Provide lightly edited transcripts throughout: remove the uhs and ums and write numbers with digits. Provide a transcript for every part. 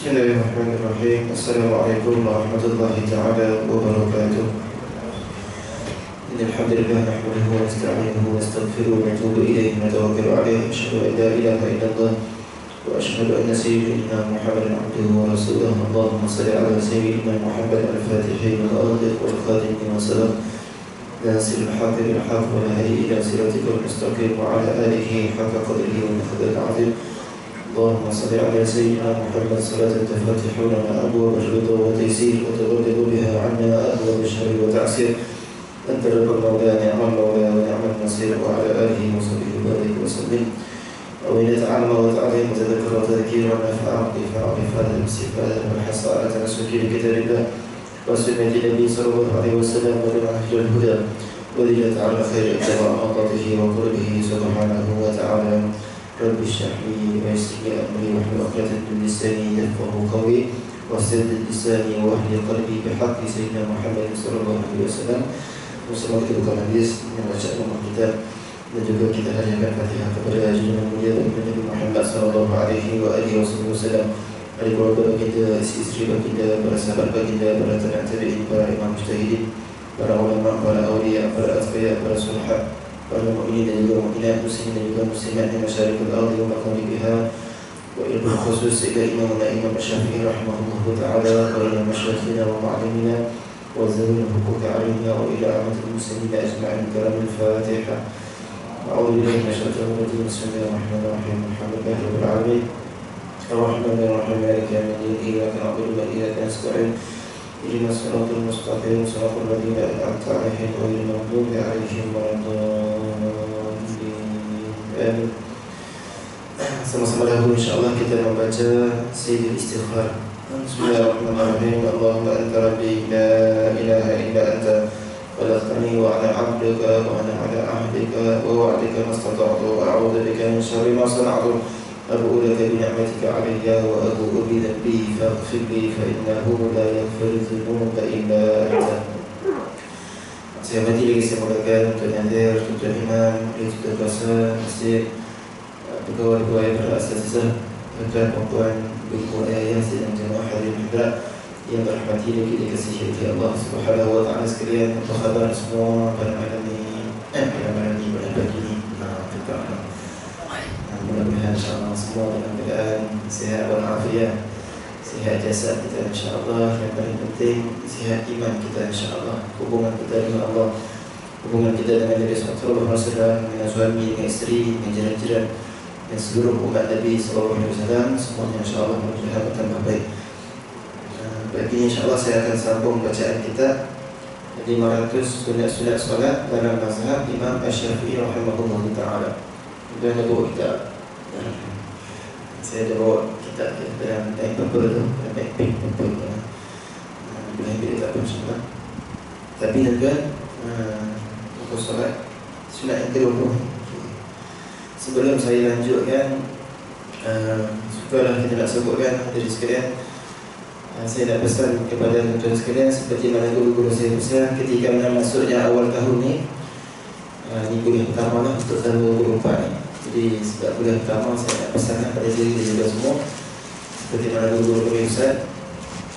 Bismillahirrahmanirrahim. Assalamualaikum warahmatullahi ta'ala wabarakatuh. Alhamdulillah nahmaduhu wa nasta'inuhu wa nastaghfiruhu wa natubu ilayhi wa natawakkalu alayhi. Asyhadu an la ilaha illallah wa asyhadu anna sayyidina Muhammadan abduhu wa rasuluhu. Allahumma shalli ala sayyidina Muhammad al-Fatihi wal aghdhi wal khatimi wa salam. ناصر الحق بالحق والهدي إلى صراطك المستقيم وعلى آله حق قدره ومقداره العظيم. اللهم صل على سيدنا محمد صلاة تفتح لنا أبواب الرضا والتيسير وتغلق بها عنا أبواب الشر والتعسير. أنت رب المولى نعم المولى ونعم النصير. وعلى آله وصحبه وبارك وسلم. وإن تعلم وتعلم وتذكر وتذكير ونفع فهذا الاستفادة والحث على تمسك بكتاب الله وسنة النبي صلى الله عليه وسلم وبنهج الهدى ودلت على خير اتباع مرضاته وقربه سبحانه وتعالى. رب اشرح لي ويسر لي امري واحلل عقدة من لساني يفقهوا قولي وسدد لساني واهل قلبي بحق سيدنا محمد صلى الله عليه wasallam. Bersama kita bukan hadis membaca nama kita dan juga kita hadirkan Fatihah kepada junjungan mulia Nabi Muhammad sallallahu alaihi wasallam. Dari keluarga baginda, isteri baginda, para sahabat baginda, para tabi'in, para imam mujtahidin, para ulama, para awliya, para atqiya, para sulhah, para mu'minin dan juga mu'minat, muslimin dan juga muslimat di masyarakat al-ardi wa maqami biha. Wa ilmu khusus ila imamuna Imam Syafi'i rahimahullahu ta'ala wa ila masyayikhina wa ma'alimina wa zawina huquqa alimina wa ila amatil muslimin ajma'in. Karamil Fatiha. A'udhu billahi minasyaitonir rajim. Bismillahirrahmanirrahim. Alhamdulillahi rabbil alamin. الرحمن الرحيم مالك يوم الدين إياك نعبد وإياك نستعين اهدنا الصراط المستقيم صراط الذين أنعمت عليهم غير المغضوب عليهم ولا الضالين آمين. Sama-sama dahulu insyaAllah kita membaca Sayyidul Istighfar. Bismillahirrahmanirrahim. Allahumma anta rabbi la ilaha illa anta khalaqtani wa ana 'abduka wa ana 'ala ahdika wa wa'dika mastata'tu wa a'udzu bika min syarri ma sana'tu. أبوء لك بنعمتك علي وأبوء بذنبي فاغفر لي فإنه لا يغفر الذنوب إلا أنت. Saya bagi lagi saya mulakan Tuan Nadir, Tuan Imam, Tuan Kuasa, Masjid, pegawai-pegawai berasasah, tuan-tuan, ibu ayah sedang jemaah hadirin hadirat yang berhormati dan dikasihi oleh Allah Subhanahu wa taala sekalian. Apa khabar semua pada malam ini? Pada malam ini pada pagi ini. Mudah-mudahan insyaAllah semua dalam keadaan sihat walafiat, sihat jasad kita insyaAllah. Yang paling penting sihat iman kita insyaAllah. Hubungan kita dengan Allah, hubungan kita dengan Nabi SAW, dengan suami, dengan isteri, dengan jiran-jiran, dan seluruh umat Nabi SAW, semuanya insyaAllah mudah-mudahan bertambah baik. Pagi ini insyaAllah saya akan sambung bacaan kita 500 sunat-sunat solat dalam mazhab Imam Syafi'i rahimahullah ta'ala. Dan ada bawa kitab. Saya ada bawa kitab dalam paper tu, dalam pink paper tu. Boleh ambil tak apa insyaAllah. Tapi tuan-tuan, untuk solat sunat yang ke-20. Sebelum saya lanjutkan, sukalah kita nak sebutkan dari sekalian, saya nak pesan kepada tuan-tuan sekalian seperti mana guru-guru saya pesan ketika mana masuknya awal tahun ni. Ini kuliah pertama lah untuk tahun 2024 ni. Jadi sebab kuliah pertama saya nak pesankan pada diri dan juga semua seperti mana guru-guru Ustaz.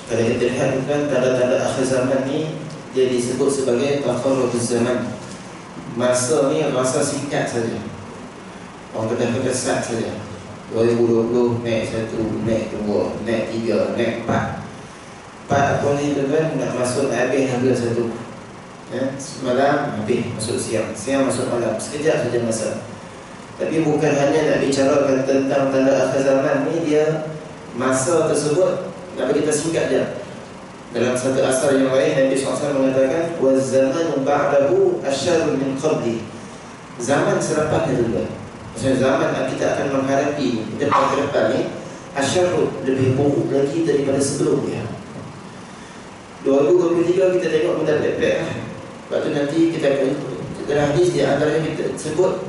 Kalau kita lihat kan tanda-tanda akhir zaman ni dia disebut sebagai taqarrubuz zaman. Masa ni rasa singkat saja. Orang kata kesat saja. 2020 naik 1, naik 2, naik 3, naik 4. 4 apa ni tuan-tuan nak masuk habis harga 1. Semalam habis masuk siang, siang masuk malam, sekejap saja masa. Tapi bukan hanya nak bicarakan tentang tanda akhir zaman ni, dia masa tersebut nak bagi kita singkat je. Dalam satu asar yang lain Nabi SAW mengatakan waz-zamanu ba'dahu asyarru min qabli. Zaman selepasnya juga. Maksudnya zaman yang kita akan menghadapi depan ke depan ni asyarru, lebih buruk lagi daripada sebelumnya. 2023 kita tengok benda pelik-pelik lah. Lepas tu nanti kita dalam hadis di antaranya kita sebut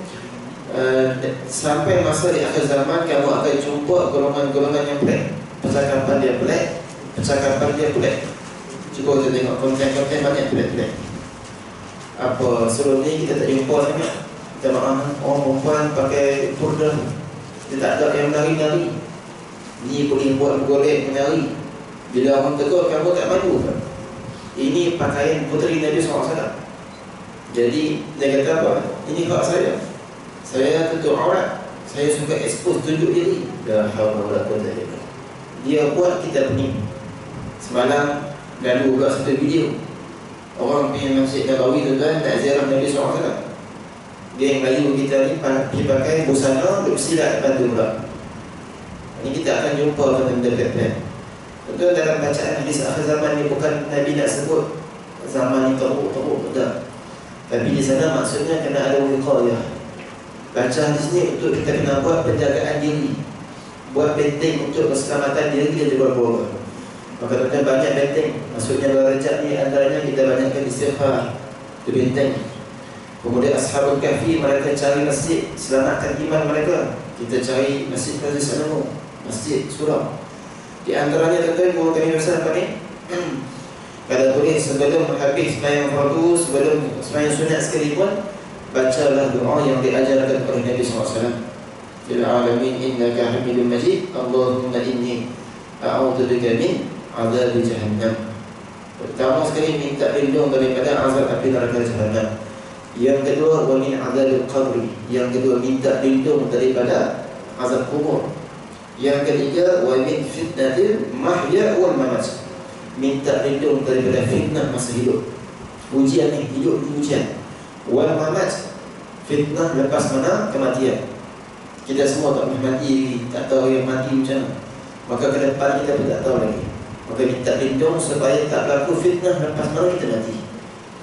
sampai masa di akhir zaman kamu akan jumpa golongan-golongan yang pelik. Percakapan dia pelik, percakapan dia pelik. Cuba kita tengok konten-konten banyak pelik-pelik. Apa sebelum ni kita tak jumpa sangat. Kita maaf orang perempuan pakai purdah, dia tak ada yang nari-nari. Ni boleh buat golek menyari. Bila orang tegur, kamu tak maju kan? Ini pakaian puteri Nabi SAW. Jadi dia kata apa? Ini hak saya. Saya tutup aurat. Saya suka expose, tunjuk diri. La haula wala quwwata illa billah. Dia buat kita pening. Semalam lalu buat satu video. Orang pergi Masjid Nabawi tu kan, nak ziarah Nabi SAW. Dia yang Melayu kita ni pergi pakai busana, bersilat depan tu pula. Ini kita akan jumpa benda-benda pet-pet. Tentu dalam bacaan hadis akhir zaman ni bukan Nabi nak sebut zaman ni teruk-teruk, tak. Tapi di sana maksudnya kena ada wiqayah. Baca hadis ni untuk kita kena buat penjagaan diri, buat benteng untuk keselamatan diri dan juga keluarga. Maka tentu banyak benteng. Maksudnya darajat ni antaranya kita banyakkan istighfar, itu benteng. Kemudian Ashabul Kahfi, mereka cari masjid, selamatkan iman mereka. Kita cari masjid Masjid Salamu, masjid surau. Di antaranya tentu yang kami besar apa ni? Kalau boleh sebelum habis sembahyang fardu, sebelum sembahyang sunat sekalipun, bacalah doa yang diajarkan oleh Nabi SAW. Fil alamin innaka hamidun majid, Allahumma inni a'udzubika min azab jahannam. Pertama sekali minta lindung daripada azab api neraka jahannam. Yang kedua, wa min azabil qabri. Yang kedua, minta lindung daripada azab kubur. Yang ketiga, wa min fitnatil mahya wal mamat. Minta lindung daripada fitnah masa hidup. Ujian ni, hidup ni ujian. Wal mamat, fitnah lepas mana? Kematian. Kita semua tak boleh mati, tak tahu yang mati macam mana. Maka ke depan kita pun tak tahu lagi. Maka minta lindung supaya tak berlaku fitnah lepas mana kita mati.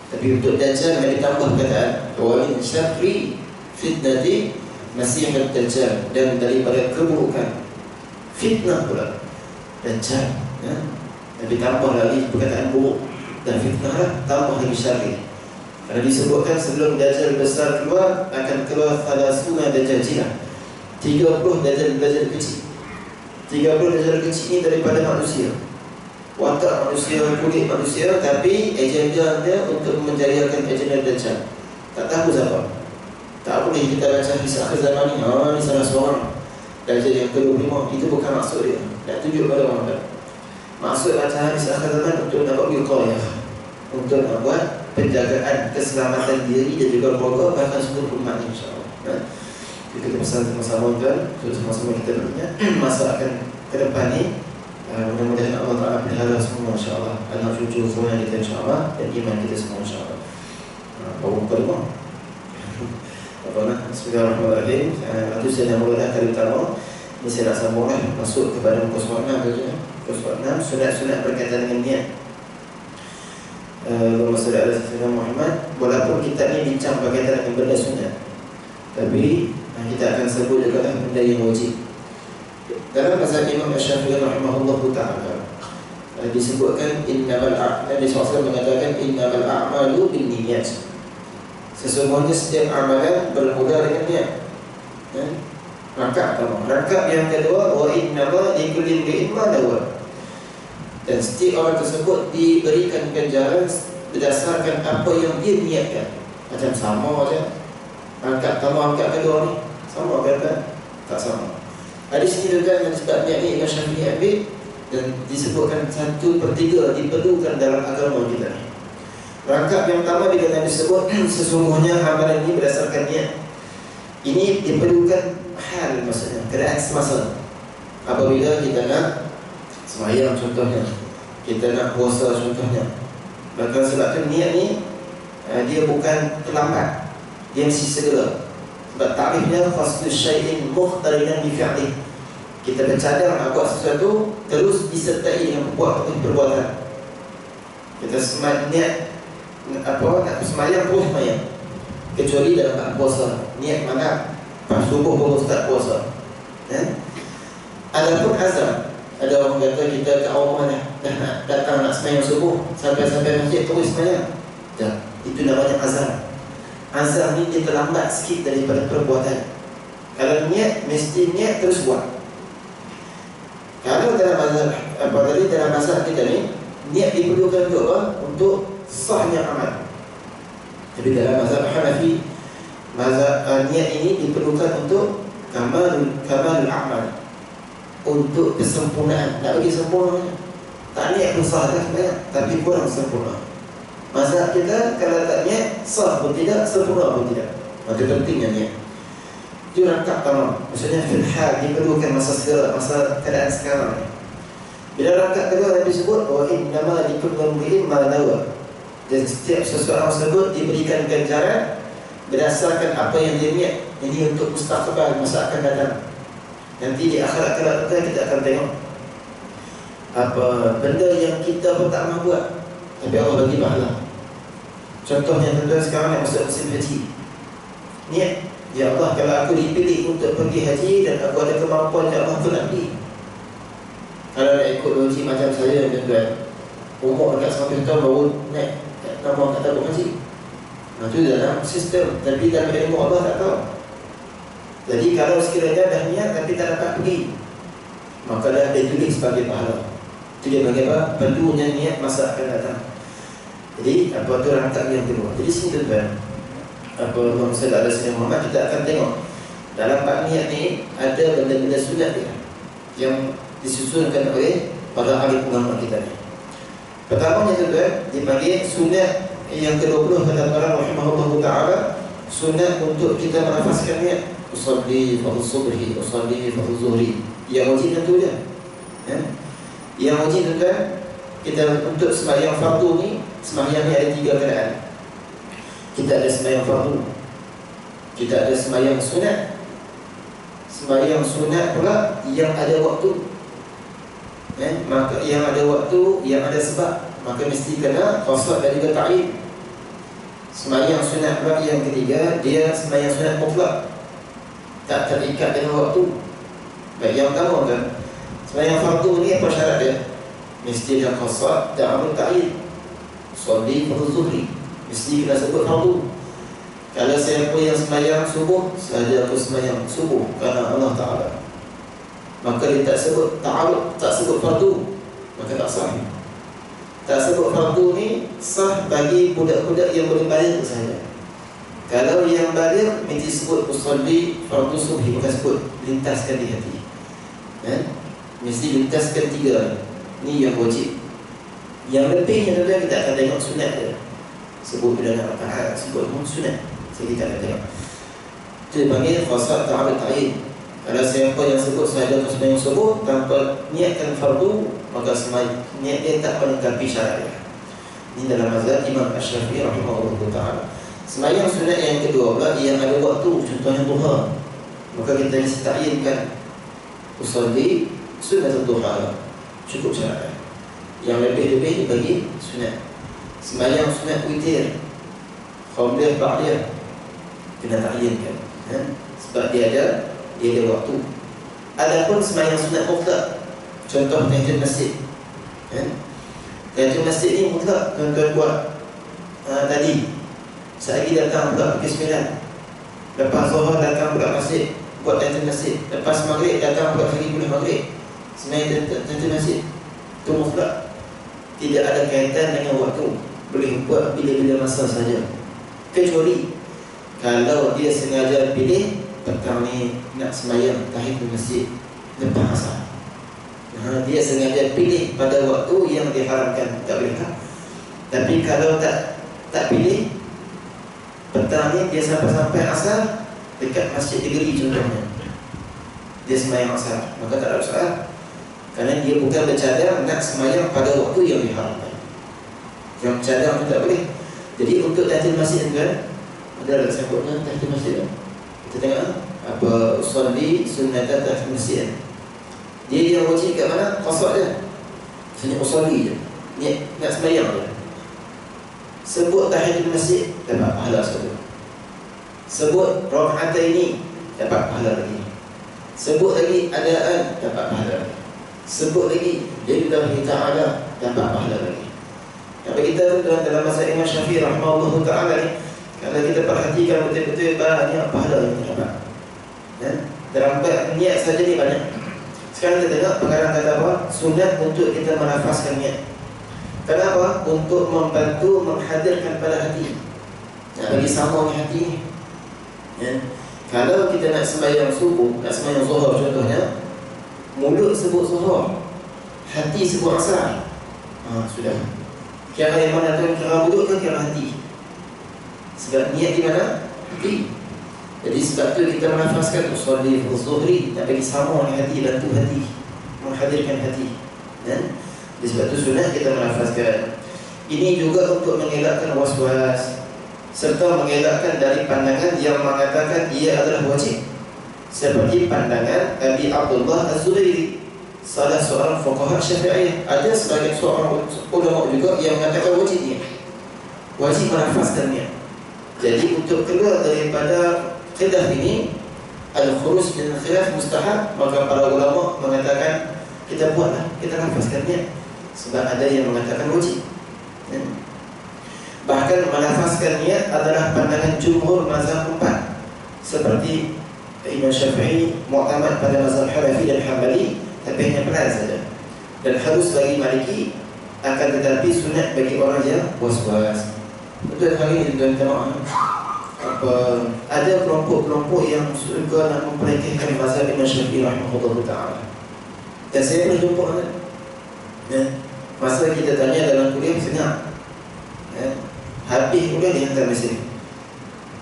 Tapi untuk Dajjal Nabi tambah perkataan wa min syarri fitnati Masih Dajjal, dan daripada keburukan fitnah pula Dajjal, ya? Nabi tambah lagi perkataan buruk dan fitnah lah, tambah lagi syarri. Kerana disebutkan sebelum Dajjal besar keluar, akan keluar Thalathuna Dajjajilah, 30 Dajjal kecil. 30 Dajjal kecil ini daripada manusia, watak manusia, kulit manusia, tapi agenda dia untuk menjadikan agenda Dajjal. Tak tahu siapa. Tak boleh kita baca kisah akhir zaman ni, ini salah seorang Dajjal yang ke-25. Itu bukan maksud dia. Nak tunjuk pada orang tak. Maksud baca hadis akhir zaman untuk nak buat wiqayah, untuk nak buat penjagaan keselamatan diri dan juga keluarga, bahkan seluruh umat, insyaAllah. Kita pesan sama-sama kan, sama-sama kita punya masa akan ke depan ni. Mudah-mudahan Allah Ta'ala pelihara semua, insyaAllah. Anak cucu semua kita, insyaAllah. Dan iman kita semua, insyaAllah. Bawa muka rumah. Apa nak? Bismillahirrahmanirrahim. Itu saya nak mulakan kali utama. Ini saya nak sambunglah masuk kepada muka surat 6 saja. Muka surat 6, sunat-sunat berkaitan dengan niat. Allahumma salli ala sayyidina Muhammad. Walaupun kitab ni bincang berkaitan dengan benda sunat, tapi kita akan sebut juga benda yang wajib. Dalam mazhab Imam Syafi'i rahimahullah ta'ala disebutkan innamal a'malu, Nabi SAW mengatakan innamal a'malu binniyat. Sesungguhnya setiap amalan bermula dengan niat. Rangkap pertama. Rangkap yang kedua, wa innama likulli imri'in ma nawa. Dan setiap orang tersebut diberikan ganjaran berdasarkan apa yang dia niatkan. Macam sama saja. Rangkap pertama, rangkap kedua ni sama kan? Tak sama. Hadis ini juga yang disebut niat ni Imam Syafi'i ambil, dan disebutkan 1/3 diperlukan dalam agama kita ni. Rangkap yang pertama bila Nabi sebut sesungguhnya amalan ini berdasarkan niat. Ini diperlukan hal, maksudnya keadaan semasa. Apabila kita nak sembahyang contohnya, kita nak puasa contohnya, maka sebab tu niat ni dia bukan terlambat, dia mesti segera. Sebab ta'rifnya fasdu syai'in muhtarinan bi fi'lih. Kita bercadang nak buat sesuatu, terus disertai dengan buat perbuatan. Kita niat nak sembahyang, terus sembahyang. Kecuali dalam puasa, niat mana pas subuh baru start puasa. Adapun azam, ada orang kata kita ke awal dah datang nak sembahyang subuh, sampai masjid terus sembahyang. Itu namanya azam. Azam ni dia terlambat sikit daripada perbuatan. Kalau niat, mesti niat terus buat. Kalau dalam mazhab dalam mazhab kita ni, niat diperlukan untuk apa? Untuk sahnya amal. Tapi dalam mazhab Hanafi, niat ini diperlukan untuk kamalul amal. untuk kesempurnaan, nak bagi sempurna. Tak niat pun sah dah sebenarnya, tapi kurang sempurna. Mazhab kita kalau tak niat, sah pun tidak, sempurna pun tidak. Maka pentingnya niat. Itu rangkap pertama. Maksudnya filhal diperlukan masa segera, masa keadaan sekarang ni. Bila rangkap kedua Nabi sebut, wa innama likulli imri'in ma nawa. Dan setiap seseorang tersebut diberikan ganjaran berdasarkan apa yang dia niat. Ini untuk mustaqbal, masa akan datang. Nanti di akhirat kelak kita akan tengok apa benda yang kita pun tak mahu buat, tapi Allah bagi pahala. Contohnya tuan-tuan sekarang yang masuk musim haji. Niat, ya Allah, kalau aku dipilih untuk pergi haji dan aku ada kemampuan, ya Allah, aku nak pergi. Kalau nak ikut logik macam saya, tuan-tuan, umur dekat 100 tahun baru naik nama kata buat haji. Itu dalam sistem, tapi dalam ilmu Allah tak tahu. Jadi kalau sekiranya dah niat tapi tak dapat pergi, maka dah ditulis sebagai pahala. Itu dia bagi apa? Perlunya niat masa akan datang. Jadi apa tu rangkap yang kedua. Jadi sini tuan-tuan, apa Muhammad Muhammad kita akan tengok dalam bab niat ni ada benda-benda sunat dia yang disusunkan oleh para ahli ulama kita ni. Pertamanya tuan-tuan dipanggil sunat yang ke-20 kata para rahimahullah taala, sunat untuk kita menafaskan niat. Usalli fardhu subhi, usalli fardhu zuhri. Yang wajib tentu dia. Yang wajib tuan-tuan, kita untuk sembahyang fardu ni, sembahyang ni ada 3 keadaan. Kita ada sembahyang fardu, kita ada sembahyang sunat. Sembahyang sunat pula yang ada waktu. Maka yang ada waktu, yang ada sebab, maka mesti kena qasad dan juga ta'yin. Sembahyang sunat pula yang ketiga, dia sembahyang sunat mutlak, tak terikat dengan waktu. Baik, yang pertama kan, sembahyang fardu ni apa syarat dia? Mesti ada qasad dan amal ta'yin. Sholli fardhu zuhri, mesti kena sebut fardu. Kalau siapa yang sembahyang subuh, sahaja aku sembahyang subuh kerana Allah Ta'ala, maka dia tak sebut ta'arud, tak sebut fardu, maka tak sah. Tak sebut fardu ni sah bagi budak-budak yang boleh balik sahaja. Kalau yang balik mesti sebut usolli fardu subhi, bukan sebut lintaskan di hati. Mesti lintaskan 3 ni yang wajib. Yang lebihnya adalah kita akan tengok sunat dia. Sebut bila nak rakaat, sebut pun sunat. Jadi kita akan tengok. Itu dipanggil qasad ta'arud ta'yin. Kalau siapa yang sebut sahaja sembahyang subuh tanpa niatkan fardu, maka niat dia tak melengkapi syarat dia. Ini dalam mazhab Imam Asy-Syafi'i rahimahullah taala. Sembahyang sunat yang kedua pula yang ada waktu, contohnya duha, maka kita mesti ta'yinkan usolli sunat duha, cukup syarat. Yang lebih-lebih dibagi sunat. Sembahyang sunat witir, qabliyah ba'diyah, kena ta'yinkan, sebab dia ada waktu. Adapun sembahyang sunat mutlak, contoh tahiyat masjid, tahiyat masjid ni mutlak tuan-tuan buat tadi. Selagi datang pula pukul 9, lepas zuhur datang pula masjid, buat tahiyat masjid. Lepas maghrib datang pula lagi pula maghrib, sembahyang tahiyat masjid. Itu mutlak, tidak ada kaitan dengan waktu, boleh buat bila-bila masa saja. Kecuali kalau dia sengaja pilih petang ni nak sembahyang tahiyat masjid lepas asar, dia sengaja pilih pada waktu yang diharamkan, tak boleh tak? Tapi kalau tak pilih, petang ni dia sampai asar dekat Masjid Negeri contohnya, dia sembahyang asar, maka tak ada soal, kerana dia bukan bercadang nak sembahyang pada waktu yang diharamkan. Yang bercadang pun tak boleh. Jadi untuk tahiyat masjid kan, ada sebutnya tahiyat masjid. Kita tengok apa usolli sunat tahiyat masjid. Dia yang wajib kat mana? Qasad dia. Hanya usolli je, niat nak sembahyang je. Sebut tahiyat masjid dapat pahala satu. Sebut raka'ataini dapat pahala lagi. Sebut lagi adaan dapat pahala lagi. Sebut lagi lillahi ta'ala dapat pahala lagi. Kalau kita dalam masa Imam Syafi'i rahimahullah ta'ala ni, kalau kita perhatikan betul-betul banyak pahala yang kita dapat. Dalam niat saja ni banyak. Sekarang kita tengok pengarang kata apa? Sunat untuk kita menafaskan niat. Kenapa? Untuk membantu menghadirkan pada hati, nak bagi sama hati. Kalau kita nak sembahyang subuh, nak sembahyang zuhur contohnya, Mulut sebut zuhur, hati sebut asar. Sudah. Kira yang mana tu? Kira mulut ke kira hati? Sebab niat di mana? Hati. Jadi sebab tu kita menafaskan usolli zuhri, nak bagi sama dengan hati, bantu hati, menghadirkan hati. Dan sebab tu sunat kita menafaskan. Ini juga untuk mengelakkan was-was, serta mengelakkan dari pandangan yang mengatakan ia adalah wajib, seperti pandangan Abi Abdullah Az-Zubairi, salah seorang fuqaha Syafi'iyah. Ada sebagian seorang ulama juga yang mengatakan wajibnya, wajib menafaskannya. Jadi untuk keluar daripada khilaf ini, al-khuruj min khilaf mustahab, maka para ulama mengatakan kita buatlah, kita nafaskannya, sebab ada yang mengatakan wajib. Bahkan menafaskan niat adalah pandangan jumhur mazhab 4, seperti Imam Syafi'i mu'tamad pada mazhab Hanafi dan Hanbali, tapi hanya pelan saja, dan harus bagi Maliki, akan tetapi sunat bagi orang yang was-was. Betul hal ini tuan-tuan. Ada kelompok-kelompok yang suka nak memperhatikan mazhab Imam Syafi'i rahimahullah ta'ala. Dan saya pernah jumpa masa kita tanya dalam kuliah senyap, habis kuliah dia hantar mesej.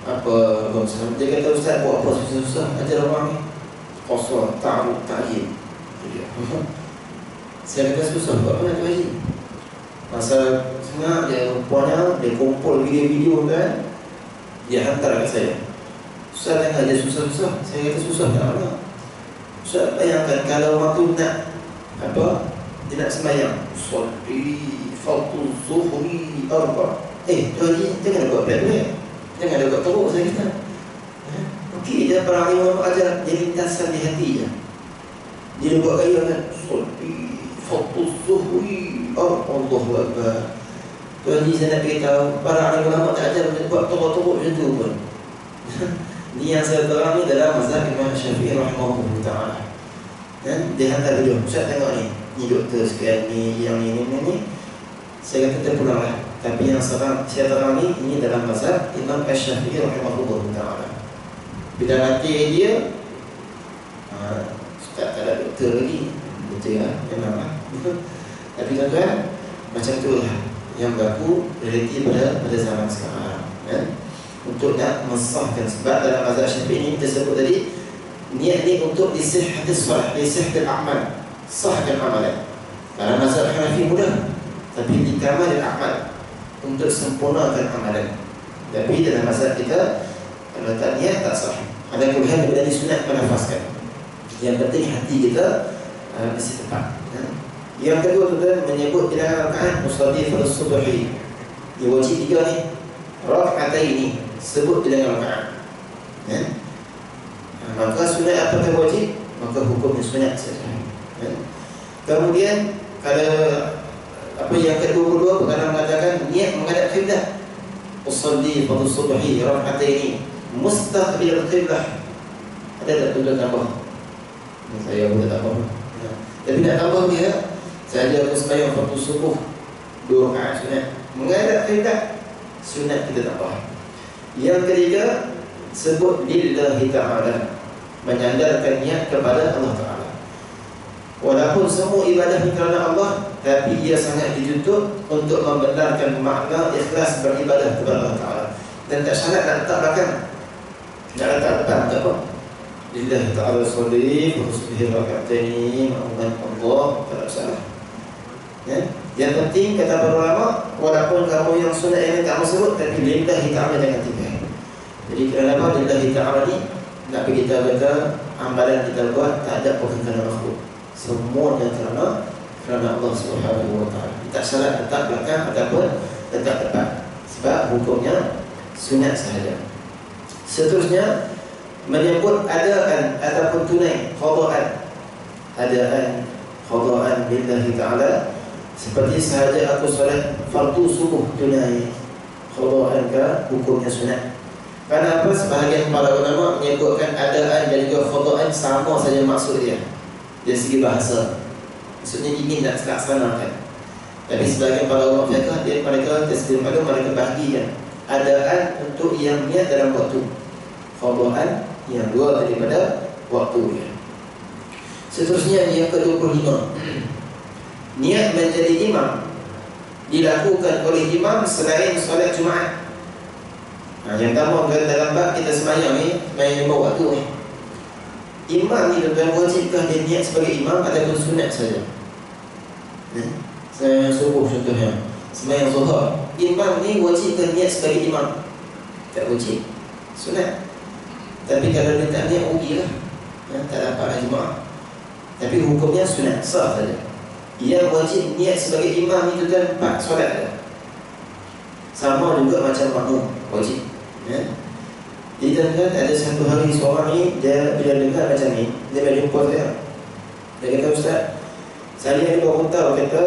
Apa Ustaz? Dia kata, Ustaz buat apa susah-susah ajar orang ni? Qasar, ta'arud, ta'yid. Saya kata susah buat apa nak ta'yid? Masa senyap dia rupanya, dia kumpul video-video kan, dia hantar kat saya. Ustaz tengah dia susah-susah. Saya kata susah tak mana? Ustaz bayangkan kalau waktu nak dia nak sembahyang, Sholli fardu zuhri arba. Tu lagi jangan buat bad-bad, jangan buat teruk. Saya kata okey je, para ulama ajar jadi lintasan di hati je. Dia buat gaya kan, Sholli fardu zuhri arba, Allahu akbar. Tu lagi saya nak beritahu, para ulama tak ajar buat teruk-teruk macam tu pun. Ni yang saya terang ni dalam mazhab Imam Syafi'i rahimahullah ta'ala. Dan dia hantar video, Ustaz tengok ni doktor sekian, ni yang ni. Saya kata terpulanglah. Tapi yang saya terang ni, ini dalam mazhab Imam Syafi'i rahimahullah ta'ala. Bila nanti dia Ustaz tak ada doktor lagi, betul lah, memanglah. Tapi tuan-tuan, macam tu lah yang berlaku realiti pada zaman sekarang, untuk nak mensahkan. Sebab dalam mazhab Syafi'i ini kita sebut tadi, niat ni untuk disihhatis salah, disihhatil a'mal, sahkan amalan. Dalam mazhab Hanafi mudah, tapi dikamalil a'mal, untuk sempurnakan amalan. Tapi dalam mazhab kita, kalau tak niat tak sah. Ada kemudian bila disunat menafaskan. Yang penting hati kita mesti tepat. Yang kedua tuan menyebut bilangan rakaat musalli fardhu subhi. Dia wajib 3 ni. Rakaatain sebut bilangan rakaat. Maka sunat apakah wajib? Maka hukumnya sunat saja. Kemudian kalau yang kedua perkara mengatakan niat menghadap kiblat. Usalli fardhu subhi rakaatain mustaqbil qiblah. Ada tak tuan tambah? Saya boleh tambah. Tapi nak tambah dia, saya aku sembahyang fardhu subuh 2 rakaat sunat, menghadap kiblat sunat kita tambah. Yang ketiga, sebut lillahi ta'ala, menyandarkan niat kepada Allah Ta'ala. Walaupun semua ibadah ni kerana Allah, tapi ia sangat dituntut untuk membenarkan makna ikhlas beribadah kepada Allah Ta'ala. Dan tak syarat nak letak belakang, nak letak depan, tak apa. Lillahi ta'ala sholli Rasulullah raka'ataini ma'aman Allah, tak salah. Yang penting kata para ulama, walaupun kamu yang sunat yang tak mau sebut, tapi lillahi ta'ala jangan tinggal. Jadi kerana apa? Lillahi ta'ala ni nak beritahu kata amalan kita buat tak ada bukan kerana makhluk, semuanya kerana Allah Subhanahu wa ta'ala. Tak syarat letak belakang ataupun letak depan, sebab hukumnya sunat sahaja. Seterusnya menyebut adaan ataupun tunai, qadaan. Adaan, qadaan lillahi ta'ala, seperti sahaja aku solat fardu subuh tunai, qadaan ke hukumnya sunat. Karena apa? Sebahagian para ulama menyebutkan adaan dan juga qadaan sama saja maksud dia dari segi bahasa, maksudnya ingin nak laksanakan. Tapi sebahagian para ulama fiqh mereka tasbih pada mereka bahagikan adaan untuk yang niat dalam waktu, qadaan yang luar daripada waktunya. Seterusnya yang ke-25, niat menjadi imam dilakukan oleh imam selain solat Jumaat. Yang pertama dalam bab kita sembahyang ni, sembahyang 5 waktu ni, imam ni tuan wajibkah dia niat sebagai imam ataupun sunat saja? Sembahyang subuh contohnya, sembahyang zuhur, imam ni wajibkah niat sebagai imam? Tak wajib, sunat. Tapi kalau dia tak niat, rugilah, tak dapat Jumaat. Tapi hukumnya sunat, sah saja. Yang wajib niat sebagai imam itu kan 4 solat ada. Sama juga macam makmum, wajib. Jadi tuan-tuan, ada satu hari seorang ni, dia bila dengar macam ni, dia berjumpa saya. Dia kata, Ustaz, saya ni baru tahu kata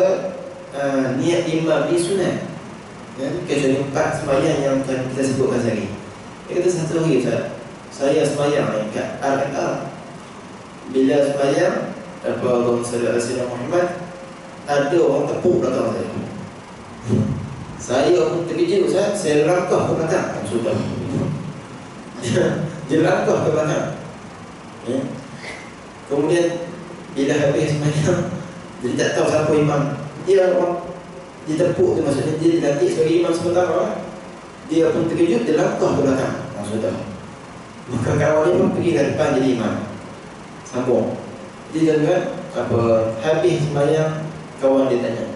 niat imam ni sunat, kecuali 4 sembahyang yang kita sebutkan tadi. Dia kata, satu hari Ustaz, saya sembahyang ni kat RFA. Bila sembahyang, Allahumma salli ala sayyidina Muhammad, ada orang tepuk belakang saya. Saya pun terkejut Ustaz, saya langkah ke belakang. Sudah. Dia langkah ke belakang. Kemudian bila habis sembahyang, dia tak tahu siapa imam. Dia tepuk tu, maksudnya dia dilantik sebagai imam sementara. Dia pun terkejut, dia langkah ke belakang. Sudah. Maka kawan dia pun pergi ke depan jadi imam. Sambung. Dia tuan-tuan, habis sembahyang, kawan dia tanya,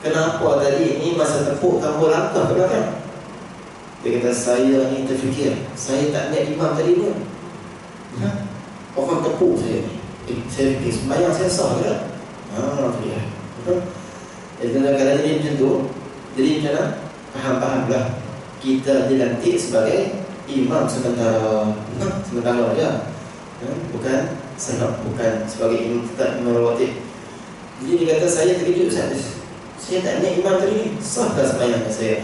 kenapa tadi ni masa tepuk kamu langkah ke belakang? Dia kata, saya ni terfikir, saya tak niat imam tadi pun. Orang tepuk saya ni. Saya fikir sembahyang saya sah ke tak? Dia. Jadi kalau jadi macam tu, jadi macam mana? Faham-fahamlah. Kita dilantik sebagai imam sementara saja. Bukan sebab bukan sebagai imam tetap, imam rawatib. Jadi dia kata, saya terkejut Ustaz, saya tak niat imam tadi ni, sahkah sembahyang saya?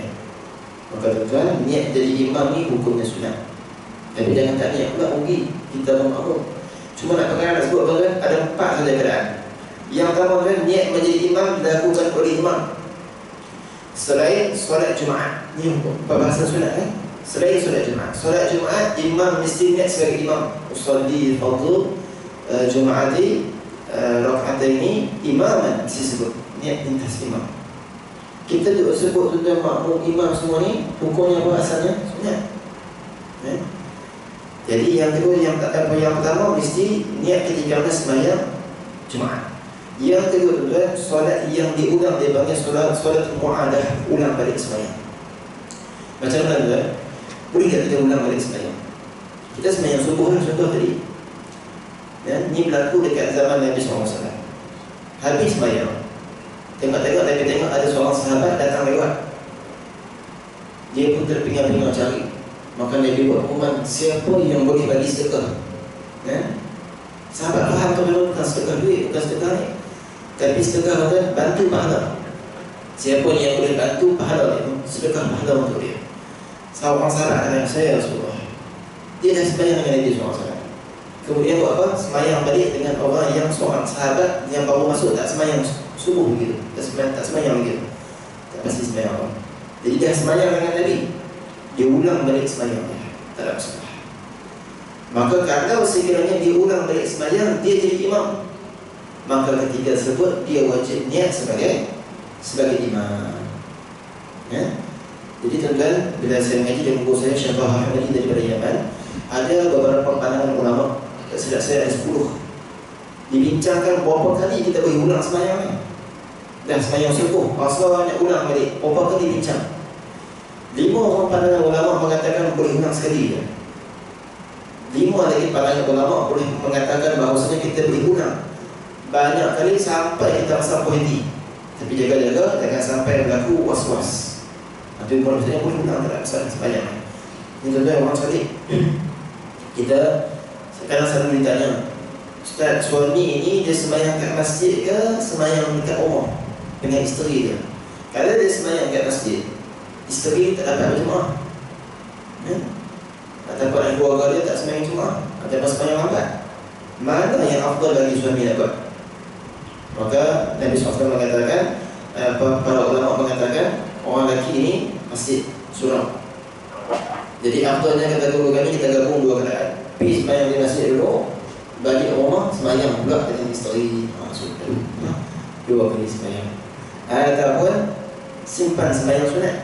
Maka tuan-tuan, niat jadi imam ni hukumnya sunat. Tapi jangan tak niat pula, rugi kita bermakmum. Cuma nak nak sebut tuan-tuan, ada 4 saja keadaan. Yang pertama tuan, niat menjadi imam dilakukan oleh imam selain solat Jumaat. Ni perbahasan sunat kan? Selain solat Jumaat. Solat Jumaat, imam mesti niat sebagai imam. Usalli fardhu Jumaati rakaataini imaman, disebut niat lintas imam. Kita juga sebut tuan-tuan makmum imam semua ni, hukumnya apa asalnya? Sunat. Jadi yang kedua, yang pertama mesti niat ketika sembahyang Jumaat. Yang kedua tuan-tuan, solat yang diulang, dia panggil solat mu'adah, ulang balik sembahyang. Macam mana tuan? Boleh tak kita ulang balik sembahyang? Kita sembahyang subuh lah contoh tadi. Ini berlaku dekat zaman Nabi SAW. Habis sembahyang, tengok-tengok ada seorang sahabat datang lewat. Dia pun terpinga-pinga cari. Maka Nabi buat pengumuman, siapa yang boleh bagi sedekah? Sahabat faham tu memang bukan sedekah duit, bukan sedekah ni, tapi sedekah bantu pahala. Siapa ni yang boleh bantu pahala dia, sedekah pahala untuk dia. Seorang sahabat tanya, saya Rasulullah. Dia dah sembahyang dengan Nabi SAW. Kemudian buat apa? Sembahyang balik dengan orang yang seorang sahabat yang baru masuk, tak sembahyang subuh begitu, tak sembahyang begitu, tak pasti sembahyang apa. Jadi dia sembahyang dengan Nabi, dia ulang balik sembahyang dia, tak ada masalah. Maka kalau sekiranya dia ulang balik sembahyang, dia jadi imam, maka ketika tersebut dia wajib niat sebagai imam. Jadi tuan-tuan, bila saya mengaji dengan guru saya Syekh Ahmadi daripada Yaman, ada beberapa pandangan ulama, silap saya ada 10, dibincangkan berapa kali kita boleh ulang sembahyang ni. Dah sembahyang subuh, asal nak ulang balik, berapa kali bincang. 5 orang pandangan ulama mengatakan boleh ulang sekali je. 5 lagi pandangan ulama boleh mengatakan bahawasanya kita boleh ulang banyak kali sampai kita rasa puas hati. Tapi jaga-jaga jangan sampai berlaku was-was. Nanti maksudnya boleh ulang tak ada sembahyang. Ini tuan-tuan orang sekali, kita sekarang selalu ditanya, Ustaz, suami ini dia sembahyang kat masjid ke sembahyang dekat rumah dengan isteri dia? Kalau dia sembahyang kat masjid, isteri tak dapat berjemaah, ataupun keluarga dia tak sembahyang jemaah, ataupun sembahyang lambat, mana yang afdal bagi suami nak buat? Maka Nabi SAW mengatakan, para ulama mengatakan, orang lelaki ini masjid surau. Jadi afdalnya kata guru kami, kita gabung 2 keadaan. Pergi sembahyang di masjid dulu, balik rumah sembahyang pula dengan isteri, sudah. Dua kali sembahyang. Ataupun simpan sembahyang sunat.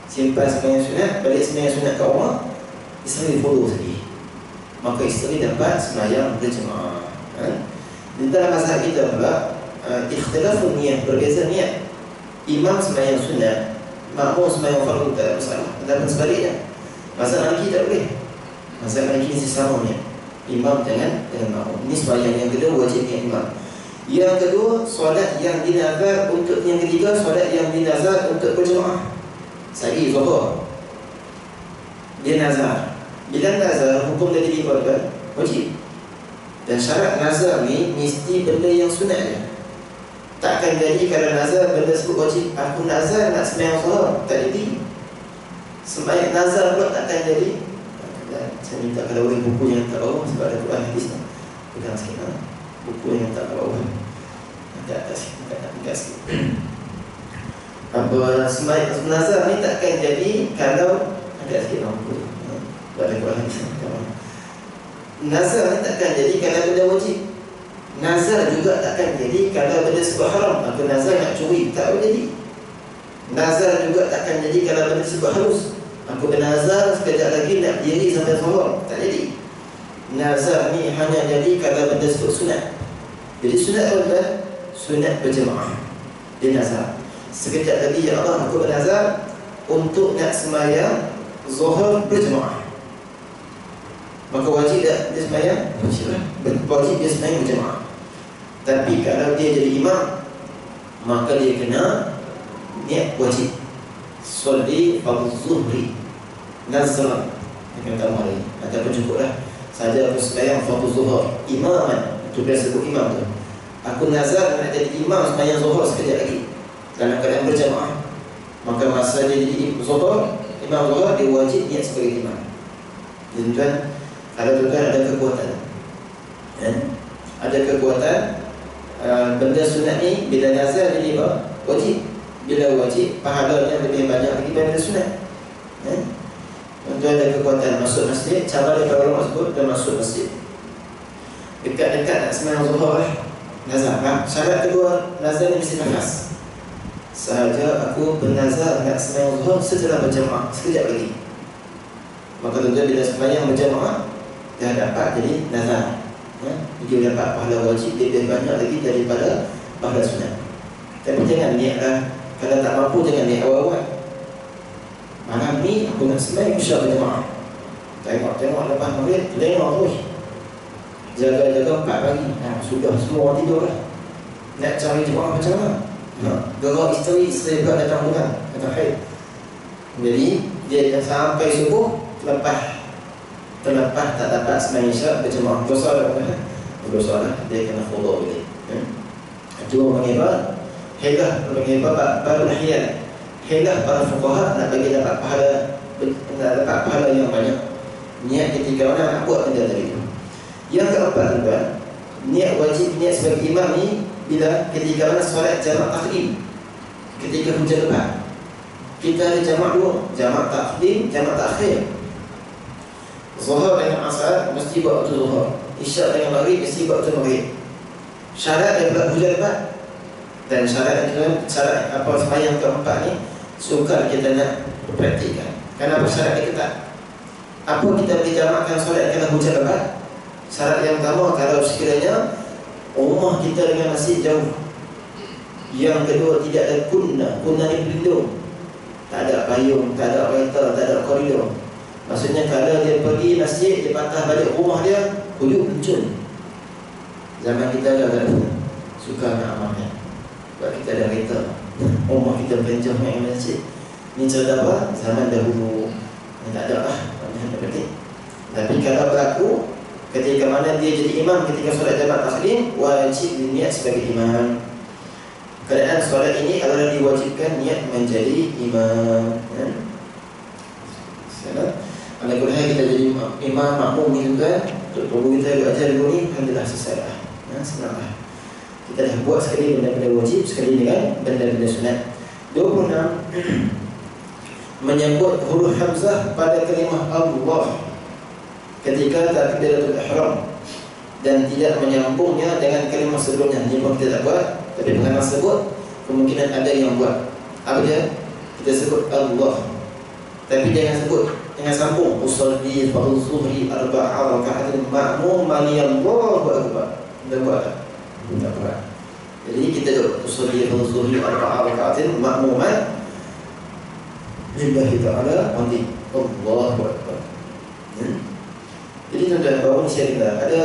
Simpan sembahyang sunat, balik sembahyang sunat ke rumah, isteri follow sekali. Maka isteri dapat sembahyang berjemaah. Di dalam mazhab kita pula, ikhtilafun niat, berbeza niat. Imam sembahyang sunat, makmum sembahyang fardu tak ada masalah. Tetapi sebaliknya, mazhab Maliki tak boleh. Mazhab Maliki mesti sama niat. Imam dengan makmum. Ini sembahyang yang kedua, wajib niat imam. Yang kedua, solat yang dinazar untuk, yang ketiga, solat yang dinazar untuk berjemaah. Sehari zuhur, dia nazar. Bila nazar, hukum dia jadi apa? Wajib. Dan syarat nazar ni mesti benda yang sunat je. Takkan jadi kalau nazar benda sebut wajib. Aku nazar nak sembahyang zuhur, tak jadi. Sembahyang nazar pula takkan jadi. Saya minta kalau boleh buku yang tak bawah, sebab ada Quran hadis ni. Pegang sikit lah. Buku yang tak bawah, agak atas sikit. Apa sembahyang nazar ni takkan jadi kalau agak sikit lah buku. Sebab ada Quran hadis ni. Nazar ni takkan jadi kalau benda wajib. Nazar juga takkan jadi kalau benda sebab haram. Aku nazar nak curi, tak boleh jadi. Nazar juga takkan jadi kalau benda sebab halus. Aku bernazar sekejap lagi nak berdiri sampai zuhur, tak jadi. Nazar ni hanya jadi kalau benda sebab sunat. Jadi sunat apa? Sunat berjemaah. Dia nazar, sekejap lagi ya Allah aku bernazar untuk nak sembahyang zuhur berjemaah. Maka wajib tak dia sembahyang? Wajib dia sembahyang berjemaah. Tapi kalau dia jadi imam, maka dia kena niat wajib. Solli fardhu zuhri nazran. Dia kata mari ataupun cukuplah saja aku sembahyang fardhu zuhur imaman. Itu dia sebut imam tu. Aku nazar nak jadi imam sembahyang zuhur sekejap lagi dalam keadaan berjemaah. Maka masa dia jadi zuhur, imam zuhur, dia wajib niat sebagai imam. Dan tuan, kalau tuan ada kekuatan, ada kekuatan, benda sunat ni bila nazar jadi apa? Wajib. Bila wajib, pahalanya lebih banyak lagi daripada sunat. Tuan ada kekuatan masuk masjid, cara dia kalau ulama sebut, dia masuk masjid dekat-dekat nak sembahyang zuhur lah, nazar. Syarat kedua, nazar ni mesti nafas. Sahaja aku bernazar nak sembahyang zuhur setelah berjemaah sekejap lagi. Maka tuan bila sembahyang berjemaah, dia dapat jadi nazar. Dia dapat pahala wajib lebih banyak lagi daripada pahala sunat. Tapi jangan niatlah, kalau tak mampu jangan niat awal-awal. Malam ni aku nak sembahyang isyak berjemaah. Tengok lepas maghrib, tengok terus. Jaga-jaga 4 pagi. Sudah semua orang tidur lah. Nak cari jemaah macam mana? Gerak isteri pula datang bulan, datang haid. Jadi dia sampai subuh terlepas tak dapat sembahyang isyak berjemaah. Dosa lah. Dosa lah. Dia kena khuduk balik. Itu orang panggil apa? Helah, orang panggil apa? Baru lahiyat. Helah para fuqaha nak bagi dapat pahala yang banyak. Niat ketika mana nak buat benda tadi tu. Yang keempat tuan, niat wajib niat sebagai imam ni bila ketika mana solat jamak takdim. Ketika hujan lebat, kita ada jamak dua, jamak takdim, jamak takhir. Zuhur dengan asar mesti buat waktu zuhur. Isyak dengan maghrib mesti buat waktu maghrib. Syarat daripada hujan lebat. Dan syarat apa sembahyang keempat ni sukar kita nak praktikkan. Kenapa syarat dia ketat? Apa kita boleh jamakkan solat kalau hujan lebat? Syarat yang pertama, kalau sekiranya rumah kita dengan masjid jauh. Yang kedua, tidak ada kunna ni pelindung. Tak ada payung, tak ada kereta, tak ada koridor. Maksudnya kalau dia pergi masjid, dia patah balik rumah dia, kuyuk pencun. Zaman kita ada suka nak amalnya. Sebab kita ada kereta, rumah kita pencun yang masjid. Ini cerita apa? Zaman dahulu. Tak ada lah. Tapi kalau berlaku ketika mana dia jadi imam ketika solat jamak takdim, wajib niat sebagai imam. Keadaan solat ini adalah diwajibkan niat menjadi imam. Alhamdulillah kita jadi imam makmum ni tuan. Tunggu kita ajar dulu ni, alhamdulillah selesai lah. Senanglah. Kita dah buat sekali benda-benda wajib, sekali dengan benda-benda sunat. 26. Menyebut huruf hamzah pada kalimah Allah ketika takbiratul ihram. dan tidak menyambungnya dengan kalimah sebelumnya. Ini pun kita tak buat, tapi pengarang sebut kemungkinan ada yang buat. Apa dia? Kita sebut Allah, tapi jangan sebut, jangan sambung usolli fardhu zuhri arba'a raka'atin ma'muman Allahu akbar. Tidak buat. Tidak buat. Jadi kita usolli fardhu zuhri arba'a raka'atin ma'muman lillahi ta'ala nanti Allahu akbar. Jadi tuan-tuan, baru ni saya kata ada